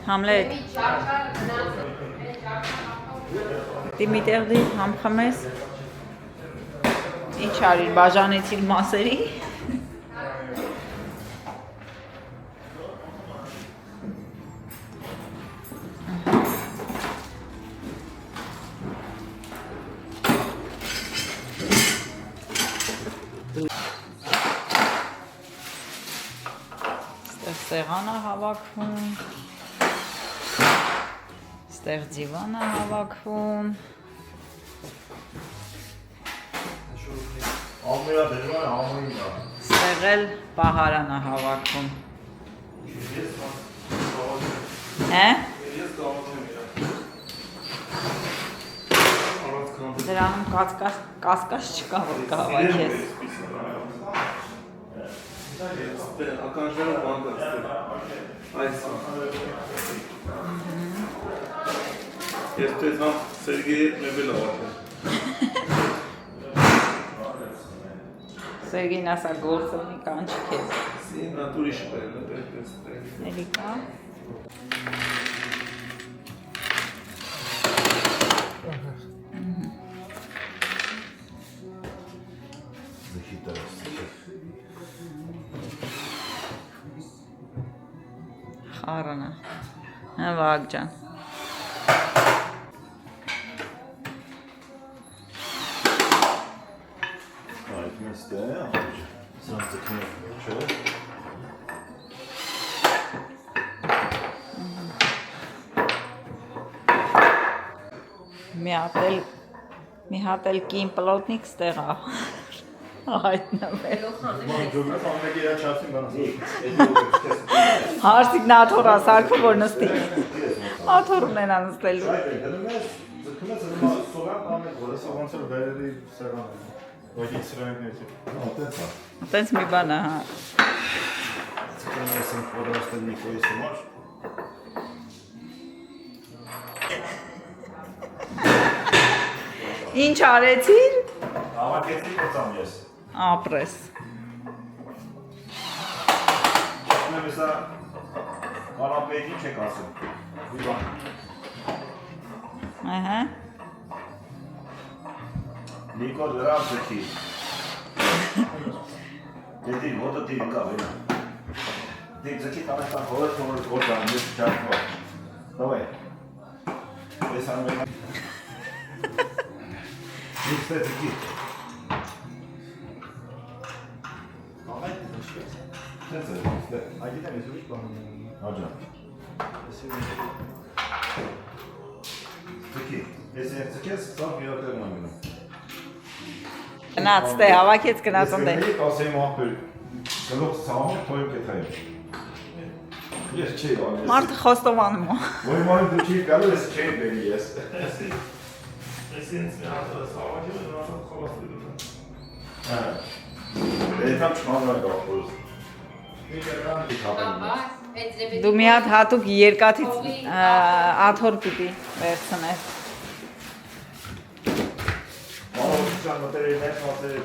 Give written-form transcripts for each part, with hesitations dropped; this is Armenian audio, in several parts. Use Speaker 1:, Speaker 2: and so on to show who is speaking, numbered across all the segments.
Speaker 1: Համլետ Դիմիտեղդի համ խմես Ինչ արիր բաժանեցիր մասերի Սեղանը հավաքվում Ստեղ ձիվանը հավաքվում Ստեղ էլ պահարանը հավաքվում Դրանում կասկած չկա որ կհավաքես
Speaker 2: Ականջները բանկ այս Ես դες вам Սերգեյ մեբել ավարտել
Speaker 1: Սերգեյն ասա գործովնի կանչի քեզ
Speaker 2: Նատուրի շպել
Speaker 1: Էլի կա Խառնա Վաղ ջան Մի հատ էլ կին պլոտնիկ ստեղ հայտնվել Հարսիկն աթորա սարքում որ նստի Աթոր ունենա նստելու Տենց մի բան է Ինչ արեցիր?
Speaker 3: Հավաքեցի կործամ ես
Speaker 1: Ապրես
Speaker 3: Չնեմ եսա Կարապետ ինչ եք ասում Մի բան Նիկո դրավ ձքի Դետի ոտը տիրի կա վենա Դիկ ձքի տանեստան հորդ հորդ գործան ես չարկվա Դավայ Ես անում եմ Դիկ ստե ձքի Այդիտեմ ես ուրիշ բան Հաջան Ձքի Ես երբ ձքես սավ միոտերն ամինում
Speaker 1: Գնաց տե հավաքեց գնաց ընդ
Speaker 3: Ասեի մահպեր գլող սահում թոյում կեթայում Ես չի ալես
Speaker 1: Մարդը խոստովանում է
Speaker 3: Ոյ մանին դու չի գալու ես չի բերի ես
Speaker 2: Ես ինձ մի հատը սավակել եմ ասած խավաստել
Speaker 3: Էտամ չմանվար գաղբոս
Speaker 1: Դու մի հատ հատուկ երկաթից աթոր պիտի վերցնես
Speaker 3: Մանավության մտերի ներս մատերի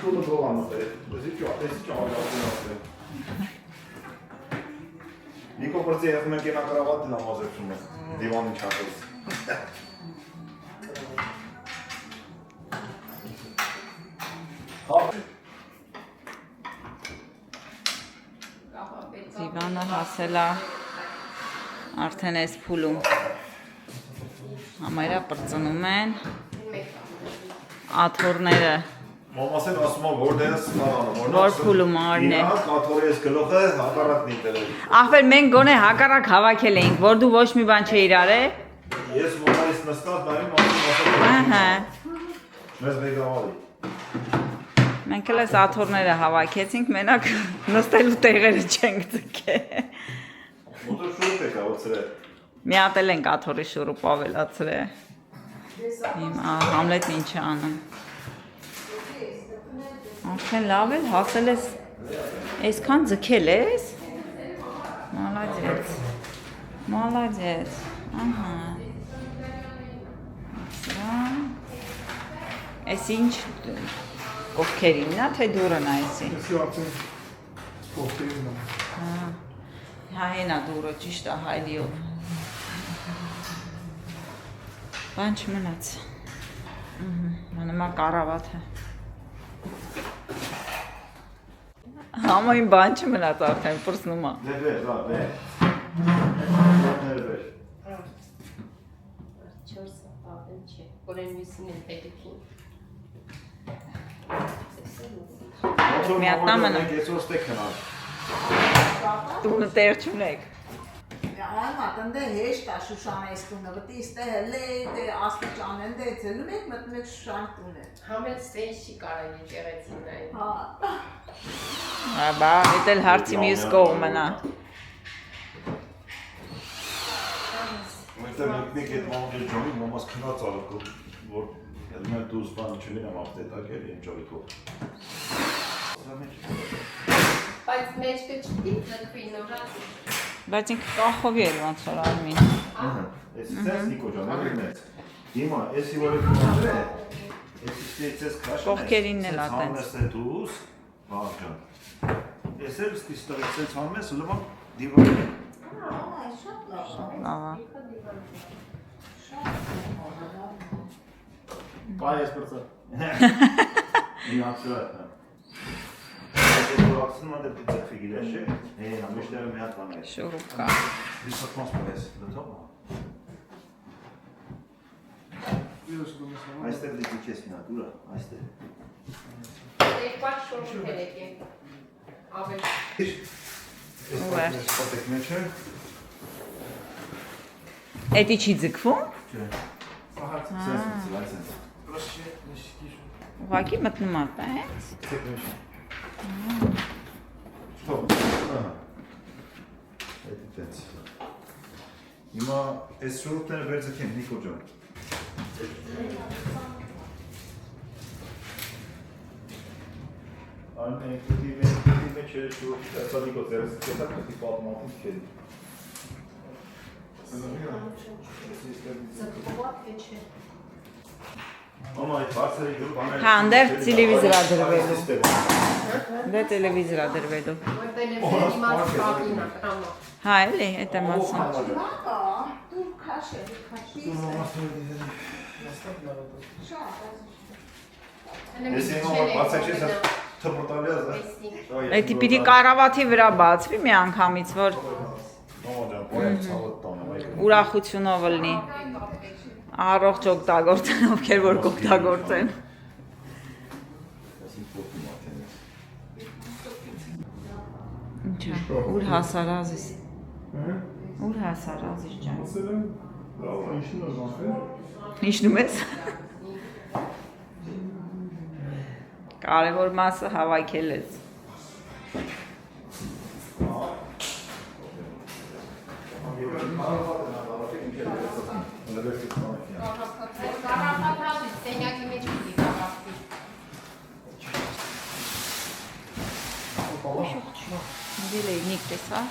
Speaker 3: տուլը գողան մտերի Դզի չու ատեսի չու ատեսի մատերի Նիկո պրծի եղում ենք ենա կրավատի նամազեցում է դիվանին չատես
Speaker 1: Ձիվանը հասել է արդեն այս փուլում համարյա պրծնում են աթորները
Speaker 3: Մամասեն ասում եմ որ դերս սպարանում
Speaker 1: Որ փուլում արն է
Speaker 3: Իրանք աթորի ես գլոխը հակարատն ինտերել
Speaker 1: Ախվեր մենք գոնե հակառակ հավաքել էինք որ դու ոչ մի բան չէիր արել
Speaker 3: Ես մոմայից նստած նայում ասում Մեզ վեգավալի
Speaker 1: Մենք էլ այս աթորները հավաքեցինք մենակ նստելու տեղերը չենք ձգել
Speaker 3: Մոտոր շուրուպ եք ավացրել
Speaker 1: Մի հատ էլ ենք աթորի շուրուպ ավելացրել Հիմա Համլետն ինչ է անում Արդեն լավ է, հասել ես այսքան ձգել ես Մալադեց Մալադեց Ահա Այս ինչ կողքերինն է, թե դուրն է այսի
Speaker 2: Ես արդեն կողքերին եմ
Speaker 1: Հա հենա դուրը ճիշտ է հայլիով։ Բան չմնաց։ Նոմա կարավատ է։ Համային բան չմնաց արդեն պրսնում է։
Speaker 3: Դե վեր, լավ, վեր։ Վեր։
Speaker 4: Չորսը ապեն չէ, որ են մյուսին են պետիքին։
Speaker 1: Միատնամն է։
Speaker 3: Այսօր ստեկ հնար։
Speaker 1: Տունը տեր չունեք։
Speaker 5: Այմա տնդե հեշտ է Շուշան այս տունը, վտի իստե հլե դե աստիճան են դե ցելում եք մտնում եք Շուշան տունը։
Speaker 4: Համել սենշի կարան եկեղեցին նայ։
Speaker 5: Հա։
Speaker 1: Բա, դել հարցի մյուս կողմն է։
Speaker 3: Որտեղ մեկ այդ մամուկի ջոմի մամաս քնած ալկո, որ մեն դուս բան չունեմ ապտետակ էլի եմ ջովիքով։
Speaker 4: Բայց մեջքը չպիտի ձգվի նորած։
Speaker 1: Բայց ինքը կախովի էր ոնց որ արմին։
Speaker 3: Ես ցես Նիկո ջան, ալինեց։ Հիմա էսի որ կնոտրե, էսի ցես քաշ։
Speaker 1: Կողքերինն էլ ատենց։
Speaker 3: Համես է դուս, բաղ ջան։ Ես էլ ստիստորից ցես համես, ուրեմն դիվան։
Speaker 5: Այ շատ լավ։
Speaker 1: Ահա։
Speaker 3: Բայ ես բրծա։ Իհացրատ։ Ակսնը դե դիցի գիլեշե, ամիշները մի հատ բան է։
Speaker 1: Շուրուկա։
Speaker 3: Դիսոտնոս պարես, դտո։ Այստեղ դիցի քես նատուրա, այստեղ։
Speaker 4: Երկար շորոքեր եկեք։ Ավել։
Speaker 1: Ուղեր։
Speaker 3: Սպատեք մեջը։
Speaker 1: Էդի չի ձգվում։
Speaker 3: Չէ։ Սենց։
Speaker 1: Ուղղակի մտնում է, տենց։
Speaker 3: Ցեք մեջը։ Что? Это пять. Հիմա այս շուրթերը վերցնեմ Նիկո ջան։ Անե դիվի մեջ շուրթը սադիկո դերս կետա պետք է պատմություն քեզ։
Speaker 4: Ձգվող է չէ։
Speaker 3: Մամա այդ բացերի դու բաներ։
Speaker 1: Հա, դեր տելևիզորա դրվելու։ Դե տելևիզորա դրվելու։
Speaker 4: Որ տելևիզիոնի մաս կաբինա, կրամա։
Speaker 1: Հա, էլի, էդ եմ ասում։
Speaker 5: Մակա, դու քաշել, քաշի։
Speaker 3: Ես հիմա բացաչես թփոտալի ազա։
Speaker 1: Էդի պիտի կարավաթի վրա բացվի մի անգամից, որ
Speaker 3: Մամա ջան, պայծ ցավոտ տանը։
Speaker 1: ուրախությունով լինի։ Առողջ օգտագործեն, ովքեր որ կօգտագործեն։ Ինչա, ուր հասար ազիս։ Ուր հասար ազիս ջան։ Ինչնում ես։ Կարևոր մասը հավաքել ես։
Speaker 4: Կարապատազի, սենյակի մեջ պիտի կարապտի։
Speaker 1: Դել էի նիկ տեսար։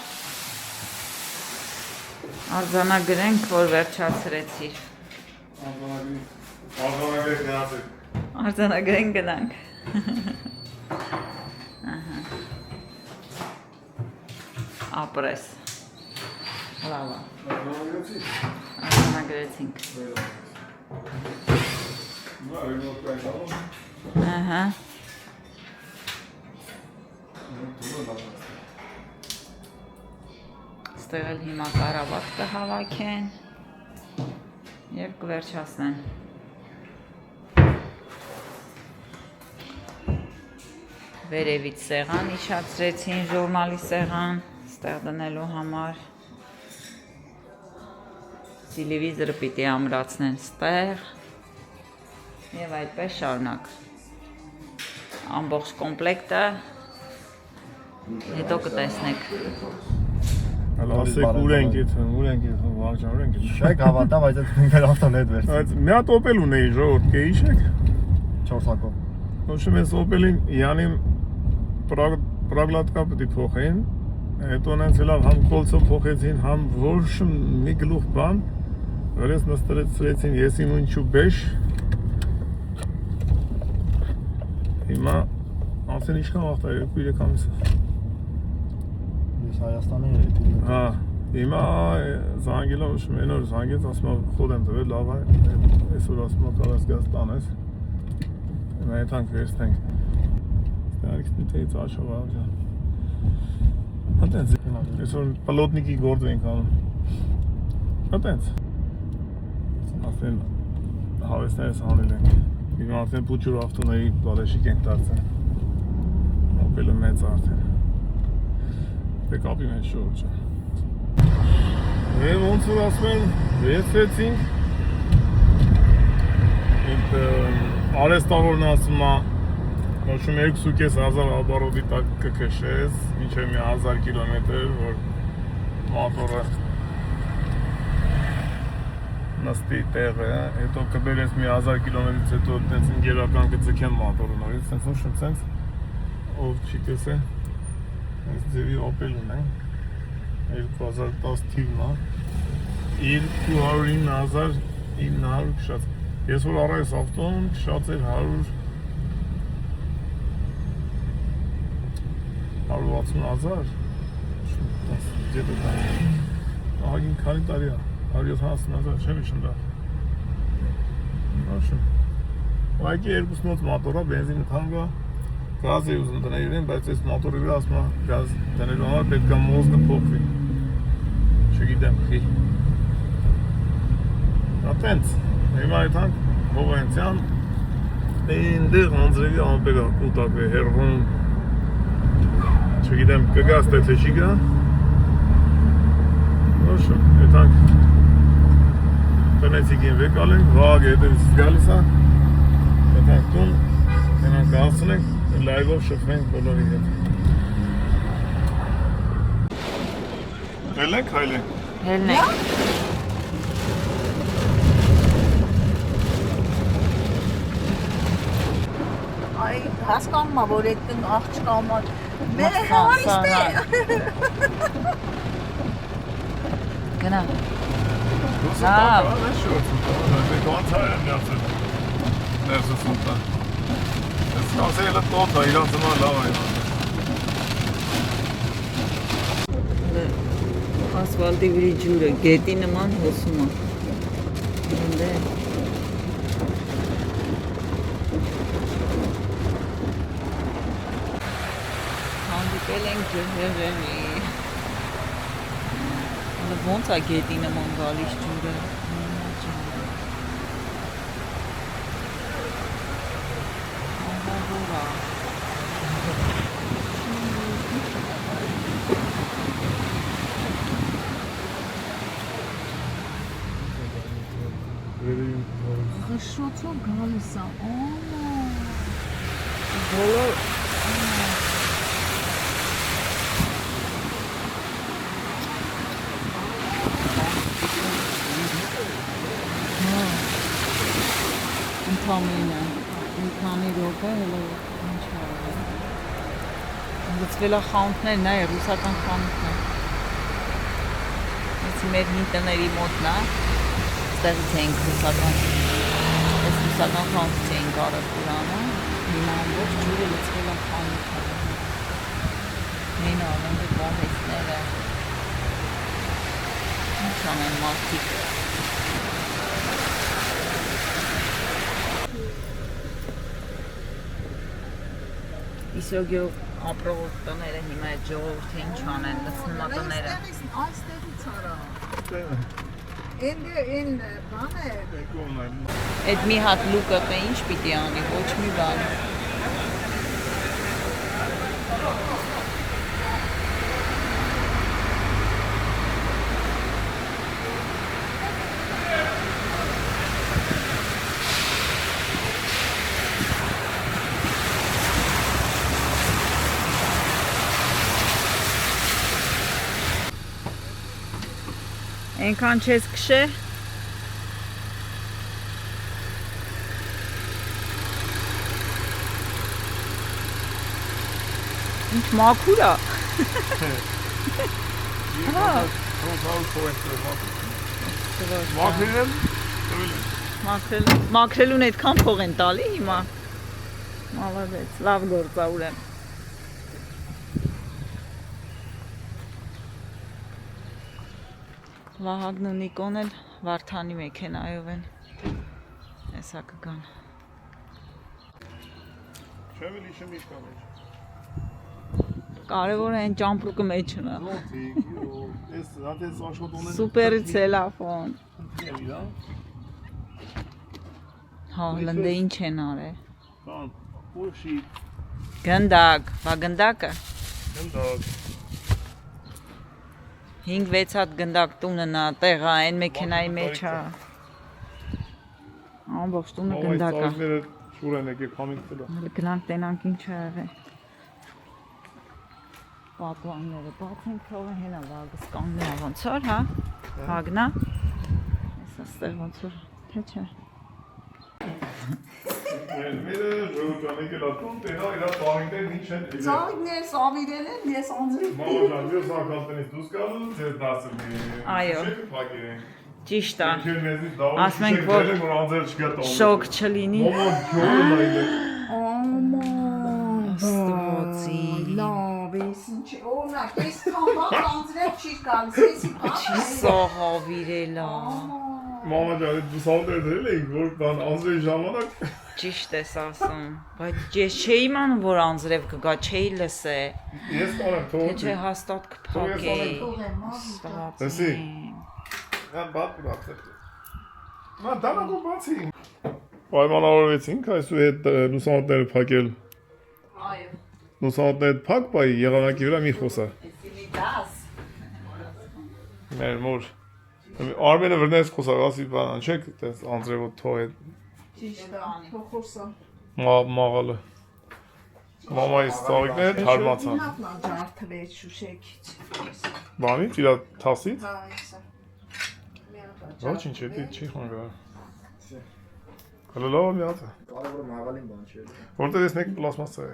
Speaker 1: Արձանագրենք, որ վերջացրեցիր։
Speaker 2: Արձանագրենք գնացեք։
Speaker 1: Արձանագրենք գնանք։ Ապրես։ Լավա։ Արձանագրեցինք։ Ահա։ Ստեղ էլ հիմա կարավատ կհավաքեն և կվերջացնեն։ Վերևից սեղան իջացրեցին, ժուրնալի սեղան, ստեղ դնելու համար։ Տելևիզորը պիտի ամրացնեն ստեղ և այդպես շարունակ։ Ամբողջ կոմպլեկտը հետո կտեսնեք։
Speaker 2: Ասեք ուր ենք եթե, վաճառ ենք։
Speaker 6: Շեք հավատա, բայց այդ ինքն ավտոն հետ վերցրի։
Speaker 2: Այդ մի հատ Opel ունեի ժողովուրդ, կհիշեք։
Speaker 6: 4 հակով։
Speaker 2: Ոչմ էս Opel-ին յանին պրագլատկա պետք փոխեն, հետո նենց լավ համ կոլցո փոխեցին, համ ոչ մի գլուխ բան, որից նստրեցին եսին ունչու բեշ։ Հիմա ասեն ինչքան վաղ է 2-3 ամիս։
Speaker 6: Իս Հայաստանի է։
Speaker 2: Հա, հիմա զանգելով շմենոր զանգեց, ասում եմ խոդ եմ տվել, լավ է, այսօր ասում եմ կարաս գազ տանես։ Հիմա եթանք վերցնենք։ Ստարիքս միտեից աչավար ջան։ Հատենց, այսօր պլոտնիկի գործ ենք անում։ Հատենց։ Արդեն հավեսներս հանել ենք։ Հիմա արդեն փուչուր ավտոների բարեշիկ ենք դարձել։ Ապելը մեծ արդեն։ Դե կապի մեջ շորջը։ Եվ ոնց որ ասում են, վերցրեցինք։ Ինք արեստավորն ասում է, նոշում 2,500 ապարոդի տակ կքշես, մինչև 1000 կիլոմետր, որ մոտորը նստի տեղը, հետո կբերես մի 1000 կիլոմետրից հետո տենց ընկերական կձգեմ մոտորը նորից, տենց նոշում տենց, ով չի կսե, այս ձևի Opel ունենք, 2010 թիվն է, 209,900 քշած, ես որ առայս ավտոն քշած էր 160,000, դեպը ահագին քանի տարի է, 170,000 չեմ իշն դա, նոշում, ուղղակի երկուսնոց մոտոր է, բենզինը թանկ է, գազ է ուզում դնել իրեն, բայց այս մոտորի վրա ասում է գազ դնելու համար պետք է մոզգը փոխվի, չգիտեմ խի, տենց, հիմա եթանք Հովանցյան, այնտեղ անձրևի ամպերը կուտակվի, հերվում, չգիտեմ կգաս թե թե չի գա, նոշում, եթանք տնեցիք են վեկալ ենք, վաղ հետևից գալիս է, եթանք տուն, ենանք հասցնենք, լայվով շփվենք բոլորի հետ։ Հելենք, հայլենք։
Speaker 1: Հելնենք։
Speaker 5: Այ հասկանում եմ, որ այդ աղջկա համար մեր հավարիստ է։
Speaker 1: Գնա։
Speaker 2: Հա,
Speaker 1: Ասվալտի վրի ջուրը գետի նման հոսում է։ Ընդ է։ Հանդիպել ենք ջրհեղեղի։ Ոնց է գետի նման գալիս ջուրը։
Speaker 5: Շոցով գալիս է,
Speaker 1: բոլոր ընդամենը մի քանի րոպե հələ ինչ արել։ Գծվել է խանութներն է, ռուսական խանութներ։ Այս մեր հինտների մոտն է, ստեղից ենք ռուսական, այս ռուսական խանութ էինք արել Ղուրանը, հիմա ամբողջ ջուրը լցվել է խանութները։ Մեն արել է բոհեսները։ Ինչ անեն մարդիկ։ Իսրոգյո ապրող տները հիմա այդ ժողովուրդը ինչ անեն, լցնում է տները։
Speaker 5: Այստեղից արա։ Էն բան է։
Speaker 1: Այդ մի հատ լուկը ինչ պիտի անի, ոչ մի բան։ Այնքան չես քշե։ Ինչ մաքուր է։ Մաքրելուն այդքան փող են տալի հիմա։ Մալադեց, լավ գործ է ուրեմն։ Վահագն ու Նիկոն էլ Վարդանի մեքենայով են։ Հեսա կգան։
Speaker 2: Չեմ էլ իշեմ իշ կաներ։
Speaker 1: Կարևորը այն ճամպրուկը մեջ ունա։
Speaker 2: Ես հատես աշխատոնել։
Speaker 1: Սուպեր ցելոֆոն։ Հա, լնդե ինչ են արել։
Speaker 2: Կան, ուշի,
Speaker 1: Գնդակ, բա գնդակը։
Speaker 2: գնդակ։
Speaker 1: 5-6 հատ գնդակ տունը նա տեղա այն մեքենայի մեջ է։ Ամբողջ տունը գնդակ է։
Speaker 2: Ծաղիկները շուր են եկել քամին տելա։
Speaker 1: Գնանք տենանք ինչ է եղել։ Պատուանները բացենք, թողը հենա վագս կանգնա ոնց որ, հա։ Վագնա։ Էս աստեղ ոնց որ, թե չէ։
Speaker 2: Մերը ժողովրդանեկել ատում տենա իրա ծաղիկներն ինչ են եկել։
Speaker 5: Ծաղիկներ սավիրել են, ես անձրի։
Speaker 2: Մամոջան, ես ակալտնից դուս գալու, ձեզ դասել մի։
Speaker 1: Այո։
Speaker 2: Շեքը պակեր են։
Speaker 1: Ճիշտ է։
Speaker 2: Ասում
Speaker 1: Ասում ենք, որ
Speaker 2: անձեր չկա տողը։
Speaker 1: Շոկ չլինի։
Speaker 2: Մոմոն քյորը նայել է։
Speaker 1: Աստվածի։
Speaker 5: Լավ, ես ինչ, օրինակ, ես կամբակ անձրև չի գալիս, եսի
Speaker 1: Չի սողավիրելա։
Speaker 2: Մամոջան, դուս անդեր դրել էինք, որ բան անձրի ժամանակ։
Speaker 1: Ճիշտ ես ասում, բայց ես չէի իմանում, որ անձրև կգա, չէի լսե։
Speaker 2: Ես կանեմ,
Speaker 1: Թե
Speaker 2: թողոք։
Speaker 1: չէ հաստատ կփակեի։
Speaker 2: Լսի։ Հա, բատ բացել։ Նա դանակով բացի։ Պայմանավորվեցինք այսու հետ լուսամուտները փակել։
Speaker 1: Այո։
Speaker 2: Լուսամուտները փակ բայ եղանակի վրա մի խոսա։
Speaker 1: Էսի դաս։
Speaker 2: Մեր մոր։ Արմենը վրնես խոսա, ասի բան, չեք տես անձրևը թողել։
Speaker 5: Ճիշտ է, փոխորսա։
Speaker 2: Մաղալը։ Մամայի ծաղիկները թարմացան։
Speaker 5: Ինքնա ջարդվեց շուշեքից։
Speaker 2: Բանի, իրա թասից։
Speaker 5: Հա, էսա։
Speaker 2: Ոչ ինչ է, դի չի խանգար։ Հələ լավ մի հատ է։
Speaker 6: Կարևորը մաղալին բան չէ։
Speaker 2: Որտեղ ես մեկ պլաստմաս է։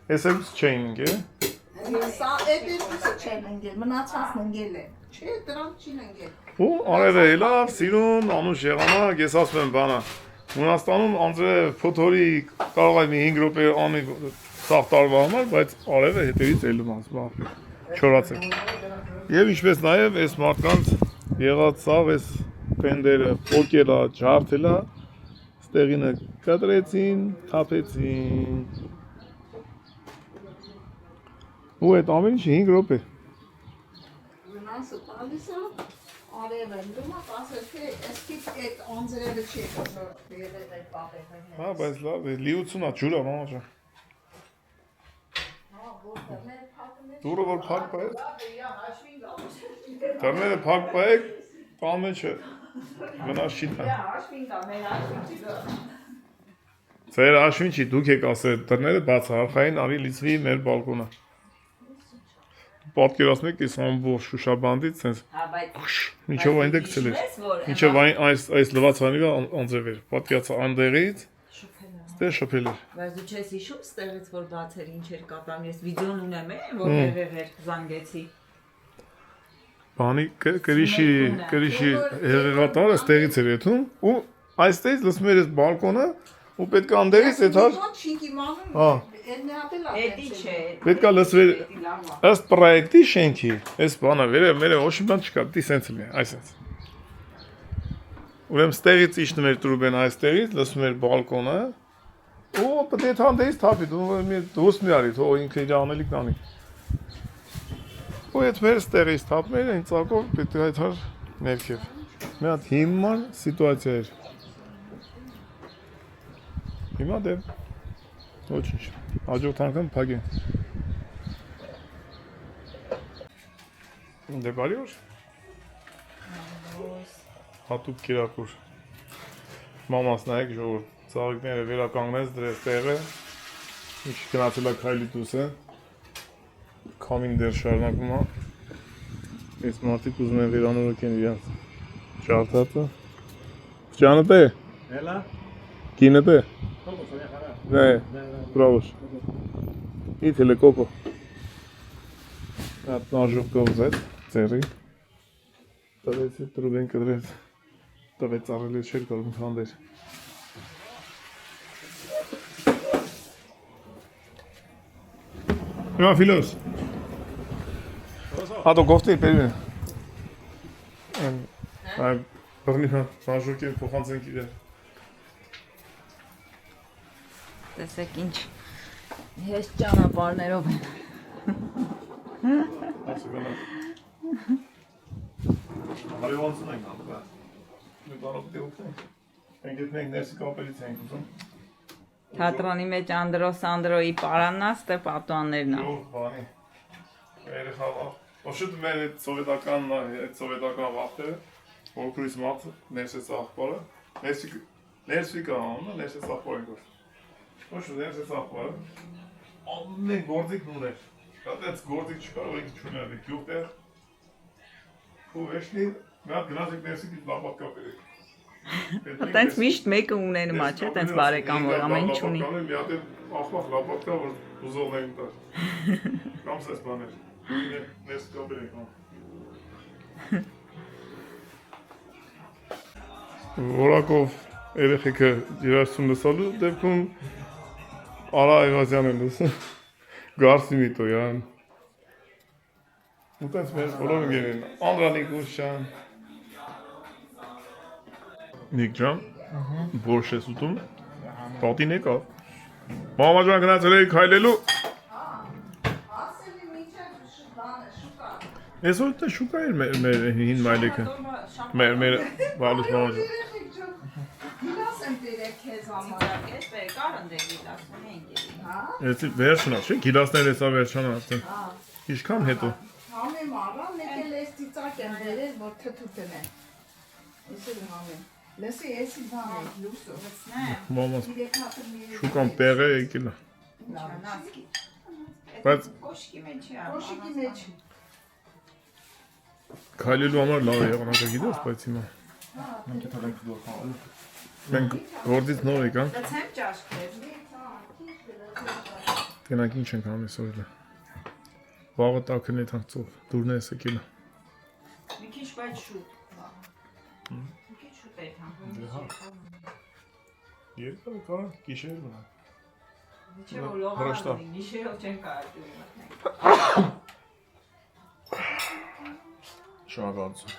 Speaker 2: Ես էլ չեինգ է։
Speaker 5: Սա էդերուսը չեն ընգել, մնացածն ընգել է։ Չէ, դրանք չին ընգել։
Speaker 2: Ու արևը լավ, սիրուն, անուշ եղանակ, ես ասում եմ բանը։ Հունաստանում անձրև փոթորի կարող է մի 5 րոպե անի սաղ տարվա համար, բայց արևը հետևից ելում ասում, չորացեք։ Եվ ինչպես նաև այս մարդկանց եղած սաղ այս պենդերը պոկելա, ջարդելա, ստեղինը կտրեցին, թափեցին։ Ու այդ ամեն ինչը 5 րոպե։
Speaker 5: Վնասը տալիս է, արևը դումա ասել թե էսքիդ այդ անձրևը չի եղել այդ պատեղը։
Speaker 2: Հա, բայց լավ է, լիություն է, ջուր է, մամաջան։ Դուրը որ փակ պայեք, դրները փակ պայեք, տան մեջ է, վնաս չի տան։ Ձեր աշվին չի, դուք եք ասել, դրները բաց հարխային արի լիցվի մեր բալկոնը։ Պատկերացնում եք ես ամբողջ շուշաբանդից սենց ինչով այնտեղ գցել էր, ինչով այս լվացանի վրա անձրև էր, պատկերացա այնտեղից, ստեղ շփել էր։
Speaker 1: Բայց դու չես հիշում ստեղից որ բացեր ինչ էր կապանում, ես վիդեոն ունեմ որ հեղեղեր զանգեցի։
Speaker 2: Բանի կրիշի հեղեղատարը ստեղից էր եթում ու այստեղից լսում էր այս բալկոնը ու պետք է անդերից այդ հար Հա
Speaker 1: Էդի չէ։
Speaker 2: պետք է լսվեր ըստ պրոյեկտի շենքի այս բանը վերը ոչ մի բան չկա դի սենց լինի այսպես ուրեմն ստեղից իջնում էր տրուբեն այստեղից լսում էր բալկոնը ու պետք է անդերից թափի դուս մի արի թող ինքը իր անելիքն անի ու այդ մեր ստեղից թափում էր այն ծակով պետք է այդ հար ներքև մի հատ հիմար սիտուացիա էր հիմա դե ոչինչ հաջորդ անգամ փակեն դե բարի օր հատուկ կիրակուր մամաս նայեք ժողովուրդ ծաղիկները վերականգնեց դրեց տեղը ինչ գնացել է քայլի դուսը քամին դեռ շարունակում է այս մարդիկ ուզում են վերանորոգեն իրենց ջարդածը ջանդ է
Speaker 6: Էլա
Speaker 2: կինդ է Դե, բրավոս Իտ էլ է կոկո Հատ նաժով կողզեց, ձերի Տվեցի տրուբեն կդրեց Տվեց արել է չեր կորում քանդեր Հիմա ֆիլոս Հատո գովտի պերին Այ բռնի բաժոկի փոխանցենք իրեն։
Speaker 1: Տեսեք ինչ հեշտ ճանապարհներով են։
Speaker 2: Ասկանա։ Հարևանցն ենք անդա։ Մի բանով դեպքում։ Մենք մենք ներսի կապելից ենք ուզում։
Speaker 1: Թատրոնի մեջ Անդրոյի պարանաստը պատուաններն է։
Speaker 2: Ո՞ր բանի։ Երեխա Ոչինչ մեր սովետական վախտերը, որքույս մատ ներսես աղբարը, ներսի կանոնը ներսես աղբար ենք որ։ Ոչ ներսես աղբարը, ամեն գործիք ուներ, կատեց գործիք չկար, որ ինք չուներ, գյուղտեր, ու էշնի, մի հատ գնացեք ներսի կիտ լապատ կապերեք։
Speaker 1: Տենց միշտ մեկը ունենում է, չէ, տենց բարեկամ, որ ամեն ինչ ունի։
Speaker 2: Մի հատ աղբախ լապատ կա, որ ուզողն էին տար, կամ սես բաներ։ Ներս կապերեք, Որակով երեխեքը երաշտում լսալու դեպքում Արա Այվազյան են լսում, Գարսի Միտոյան, ու տենց մեր բոլոր ընկերին, Անդրանիկ Ուսյան, Նիկ ջան, որոշ ես ուտում, պատին եկավ, մամա ջան գնացել էի քայլելու, Այսօր դա շուկա էր մեր հին մայլեքը, մեր վալուս մամա ջան։
Speaker 5: Գիլաս եմ տերեք քեզ համար։
Speaker 2: Էսի վերջնա, չէ՞, գիլասներ էսա վերջանա արդեն։ Ինչքան հետո։
Speaker 5: Համեմ առա, մեկ էլ ես ծիծակ եմ վերել, որ թթուտն է։ Իսել համեմ։ Լսի, էսի բան է, լուսո։
Speaker 2: Մամաս շուկան պեղ է եկել է։ Բայց
Speaker 5: Կոշկի մեջ։
Speaker 2: քայլելու համար լավ է եղանակը գիտես, բայց հիմա
Speaker 6: Մենք դա ենք դուր խաղալ։
Speaker 2: մենք գործից նոր եկանք։
Speaker 1: Լցեմ ճաշքեր։
Speaker 2: Գնանք ինչ ենք անում այսօր։ Վաղը տակն է թանցով, դուրն է եկել։
Speaker 1: Մի քիչ բայց շուտ։ Մի քիչ շուտ է թափում։
Speaker 2: Երկար կարա գիշեր մնա։
Speaker 1: Չէ՞ որ լողալու լինի, շերով չեն կարելի մտնել։
Speaker 2: Շնորհակալություն։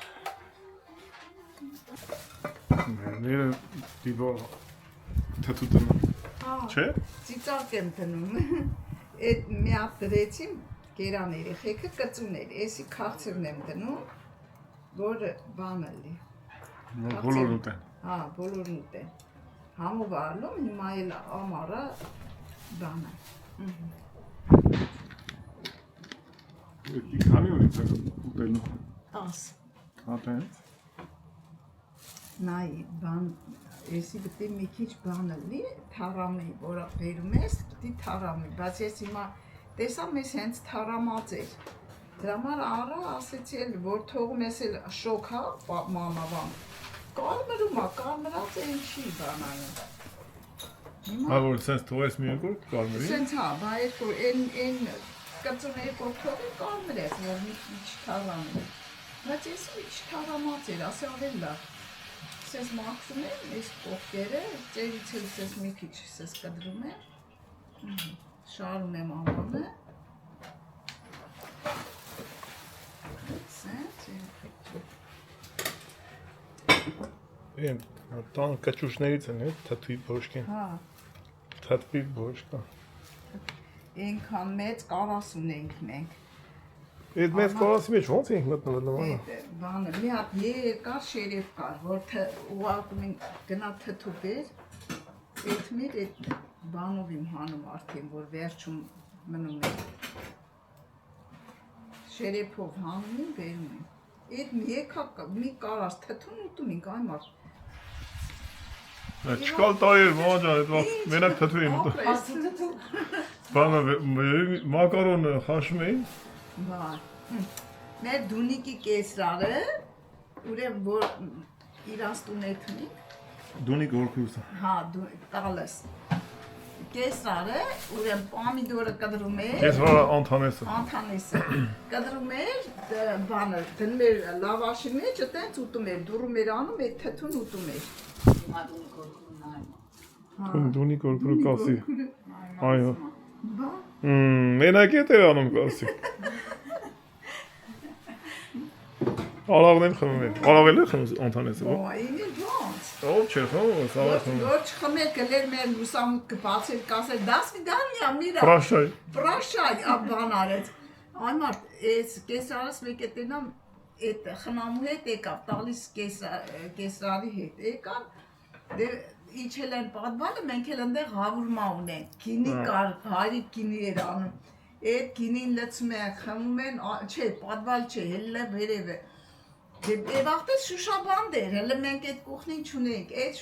Speaker 2: Մերը դիվո թաթուտն չէ՞։
Speaker 5: Ծիծակ եմ տնում։ Այդ մի հատ դրեցիմ գերան երեխեքը կծուներ, էսի քաղցրն եմ դնում, որ բանը լի։
Speaker 2: Բոլորն ուտեն։
Speaker 5: Հա, բոլորն ուտեն։ Համով առնում, հիմա էլ ամառը բանը։
Speaker 2: Քանի օրից է ուտելու։
Speaker 5: 10
Speaker 2: Հատեն։
Speaker 5: Նայ բան, էսի պետք է մի քիչ բանը լի, թարամի, որը բերում ես, պետք է թարամի, բայց ես հիմա տեսա մեզ հենց թարամած էր։ Դրա համար առա ասեցի էլ, որ թողում ես էլ շոքա, մամավան, կարմրած է ինչի բանային։
Speaker 2: Հա որ սենց թողես մի երկոր կարմրի։
Speaker 5: Սենց հա, բա երկոր, են կծուն երկոր թողի կարմրեց, որ մի քիչ թարամի։ Բայց ես մի քիչ թարամած էր, ասի ավել լավ։ Սես մաքսում եմ, ես կողքերը, ծերից էլ սես մի քիչ սես կդրում եմ, շարում եմ ամանը, սենց
Speaker 2: Են, տան կաչուշներից են, թաթվի բոշկեն, թաթվի բոշկա։
Speaker 5: ենքան մեծ կարաս ունենք մենք։
Speaker 2: Այդ մեծ կարասի մեջ ոնց ենք մտնվել նմանը։
Speaker 5: Բանը, մի հատ երկար շերև կար, որ ուղարկում ենք գնա թթու բեր, այդ մեր այդ բանով իմ հանում արդեն, որ վերջում մնում է։ Շերեփով հանում եմ, բերում եմ։ Այդ մի կարաս թթուն ուտում ենք այն մարդ։
Speaker 2: Չկալ տարի էր մամա ջան, այդ վաղ մենակ թթու եմ ուտում։ Բանը մակարոնը խաշում էին։
Speaker 5: Մեր դունիկի կեսրարը, ուրեմ որ իրաստուն է թունիկ։
Speaker 2: Դունիկ որքույրսը։
Speaker 5: Հա, տալես։ Կեսրարը, ուրեմ պամիդորը կդրում էր։
Speaker 2: Կեսրարը անթանեսը։
Speaker 5: Անթանեսը։ Կդրում էր, բանը, դնում էր լավաշի մեջ, տենց ուտում էր, դուրում էր անում, այդ թթուն ուտում էր։
Speaker 2: Դունիկ որքույրը կասի։ Այո։ Մենակ էտ էր անում կասի։ Արաղներ խմում են։ Արաղել է խմում Անտանեսը։
Speaker 5: Օ, ինձ ոնց։
Speaker 2: Ով չէ խմում, սաղ խմում։
Speaker 5: Ոչ խմել կլեր մեր լուսամուտ կբացել, կասել, «Դա սվիդանիա, միրա»։
Speaker 2: Պրաշայ։
Speaker 5: Պրաշայ բան արեց։ Այն մարդ, այս կեսարս մեկ է տենամ, այդ խնամու հետ եկավ, տալիս կեսարի հետ եկան, դե իջել են պատվալը, մենք էլ ընդեղ հավուրմա ունենք, գինի կար, հայրիկ գինի էր անում, այդ գինին լցում են, խմում են, չէ, պատվալ չէ, հելը վերև է, դե վաղտես շուշաբանդ էր, հելը մենք այդ կուխնին չունենք, այդ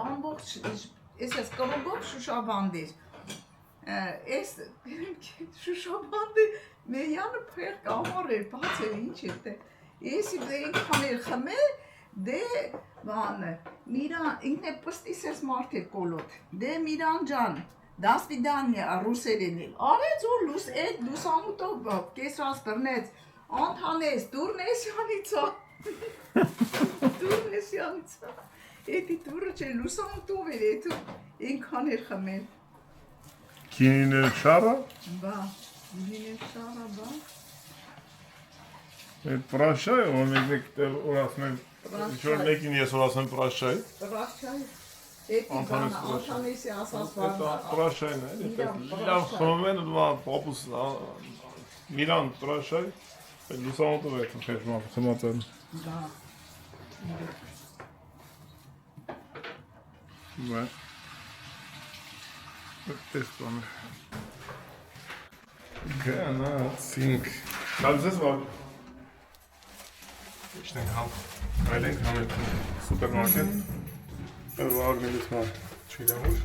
Speaker 5: ամբողջ, ես կրոգով շուշաբանդ էր, այս շուշաբանդը մեյանը պղեր կամար էր, բաց էր, ինչ էր, եսի ինքան էր խմել, դե բանը, Միրան, ինքն է պստիս ես մարդ էր կոլոտ, դե Միրան ջան, դա սվիդանիա, ռուսերեն էլ, արեց ու այդ լուսամուտով կեսրած բրնեց, Անթանես, Դուրնեսյանիցա, Դուրնեսյանիցա, էդի դուրը չէ, լուսամուտով էր, ինքան էր խմել,
Speaker 2: Քինին է շարը։
Speaker 5: բա, ինքն էր շարը, բա,
Speaker 2: Այդ պրաշայ, որ մեկ որ ասում են, ինչ-որ մեկին ես որ ասում եմ պրաշայ։
Speaker 5: Պրաշայ, էդի բանը, Անթանեսի ասած բանը,
Speaker 2: Պրաշայն է, լավ խմում են, պապուս, Միրան պրաշայ, լուսամուտով է խմած են։
Speaker 5: բա,
Speaker 2: Բա, այդպես բան է։ Գնացինք։ Կալուզ ես վար։ Իշտենք համ, այլենք համ էտ սուպերմարկետ։ Վարնելից մա չիրամուր։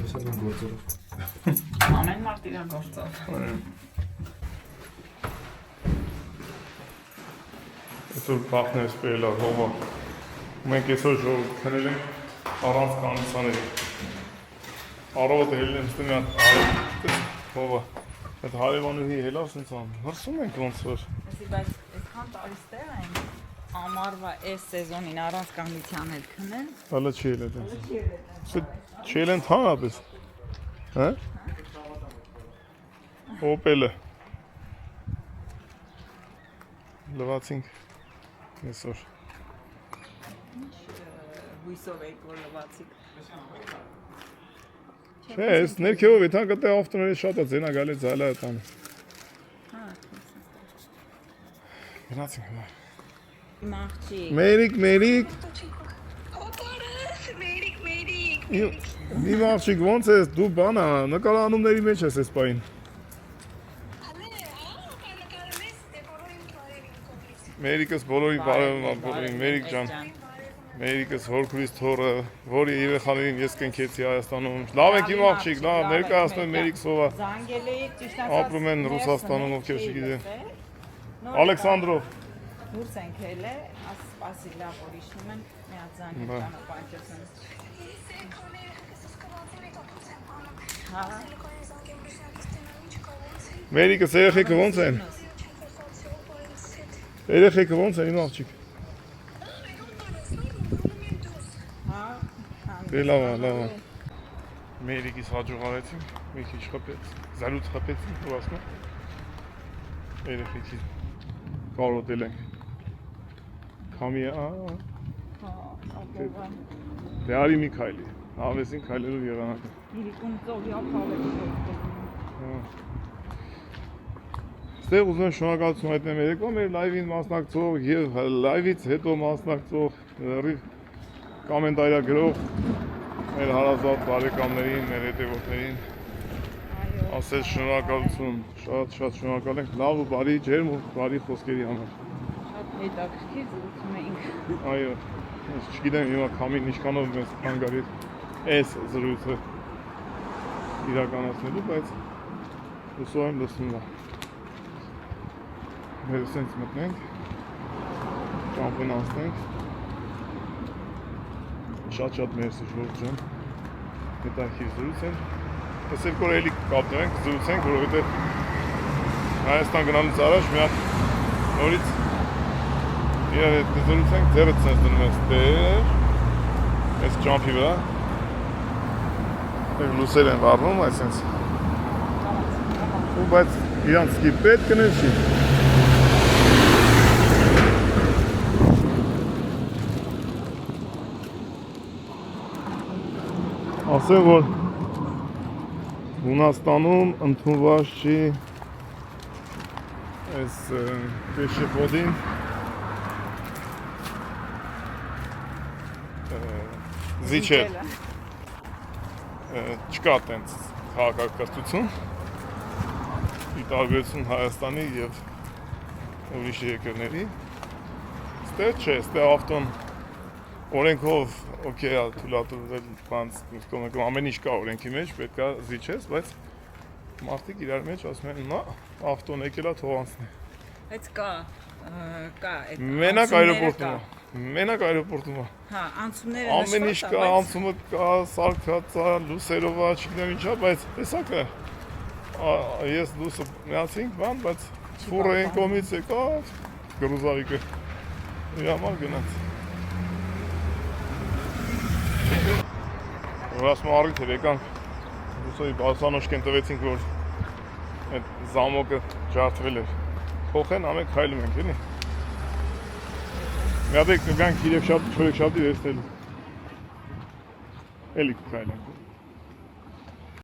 Speaker 6: Դեսել եմ գործորով։
Speaker 1: Ամեն մարդ իր գործով։
Speaker 2: Այսօր բախն է սպերել հողը։ Մենք այսօր ժողով քնել ենք առանց կանուսաների։ Առավոտը հելել եմ ստում են հողը։ Այդ հարևանուհի հելավ սենց ան, հրսում ենք ոնց որ։
Speaker 1: Բայց այսքան տարիս տեղ են ամառվա այս սեզոնին առանց կանգնության էլ քնել։
Speaker 2: Հալը չի էլ էտենց։ Չի էլ են թանապես։ Հա? Օպելը։ Լվացինք այսօր։
Speaker 1: Հույսով եք որ լվացիք։
Speaker 2: Չէ, այս ներքևով եթան կտե ավտոների շատ է ձենա գալի ձայլա է տանը։ Գնացինք հա։
Speaker 1: Իմ աղջիկ։
Speaker 2: Մերիկ։
Speaker 7: Օպարս, մերիկ։
Speaker 2: Իմ աղջիկ ոնց ես, դու բանա, նկարանումների մեջ ես ես պային։ Մերիկս բոլորին բարևում, Մերիկ ջան։ Մերիկս հորքուրից թորը, որի երեխաներին ես կնքեցի Հայաստանում։ Լավ եք իմ աղջիկ, լավ, ներկայացնում եմ Մերիկ Սովա։
Speaker 1: Զանգելի ճիշտ ասած։
Speaker 2: Ապրում են Ռուսաստանում, ովքեր չգիտեն։ Ալեքսանդրով։
Speaker 1: Դուրս ենք ելե, ասպասի լավ որ իշնում են, միած զանգ ճանապարհին։ Հա։
Speaker 2: Մերիկս երեխեքը ոնց են։ Երեխեքը ոնց են իմ աղջիկ։ Դե լավ, լավ։ Մերիկիս հաջող արեցին, մի քիչ խփեց, զալուց խփեցին, ու ասում երեխեքի կարոտել ենք։ Քամի դե արի մի քայլի, հավեսին քայլելու եղանակը։
Speaker 1: Իրիկուն ծովի ապալեքի։
Speaker 2: Ստեղ ուզում եմ շնորհակալություն հայտնել երեկվա մեր լայվին մասնակցող եւ լայվից հետո մասնակցող կոմենտարագրող մեր հարազատ բարեկամներին, մեր հետևորդներին ասել շնորհակալություն, շատ շնորհակալ ենք լավ ու բարի ջերմ ու բարի խոսքերի համար։
Speaker 1: Շատ հետաքրքիր զրուցում էինք։
Speaker 2: Այո, ես չգիտեմ հիմա քամին ինչքանով մեզ հանգարի այս զրույցը իրականացնելու, բայց հուսով եմ լսվում է։ Մեր սենց մտնենք, ճամպեն անցնենք, շատ մերսի ժողջ ջան, հետաքրքիր զրույց են, ես երբ որ էլի կապնենք, զրուցենք, որովհետև Հայաստան գնալուց առաջ մի հատ նորից իրար հետ զրուցենք, ձեռդ սենց դնում ես տեր, այս ճամպի վրա, լուսեր են վառնում, այս սենց, ու բայց իրանց սկի պետք կնեշի, ասեմ, որ Հունաստանում ընդունված չի այս պեշեփոդին զիջել։ Չկա տենց քաղաքակրթություն ի տարբերություն Հայաստանի եւ ուրիշ երկրների։ Ստեղ չէ, ստեղ ավտոն օրենքով օքեյ է թույլատրվել, բանց ամեն ինչ կա օրենքի մեջ, պետք է զիջես, բայց մարդիկ իրար մեջ ասում են, նա ավտոն եկել է թող անցնի։
Speaker 1: Բայց կա այդ
Speaker 2: Մենակ այրոպորտում է։ Մենակ այրոպորտում է։
Speaker 1: Հա, անցումները
Speaker 2: Ամեն ինչ կա, անցումը կա, սարքած է, լուսերով է, չգիտեմ ինչա, բայց տեսակ է։ Ես լուսը միացինք, բան, բայց ֆուրը այն կողմից եկավ, գրուզարիկը իր համար գնաց։ Որ ասում առիթ էր եկանք, լուսոյի բասանոշկեն տվեցինք, որ այդ զամոկը ջարդվել էր։ Փոխեն ամեն քայլում ենք, էլի։ Մի հատ եք կգանք իրեքշաբթի վերցնելու։ Էլի քայլենք։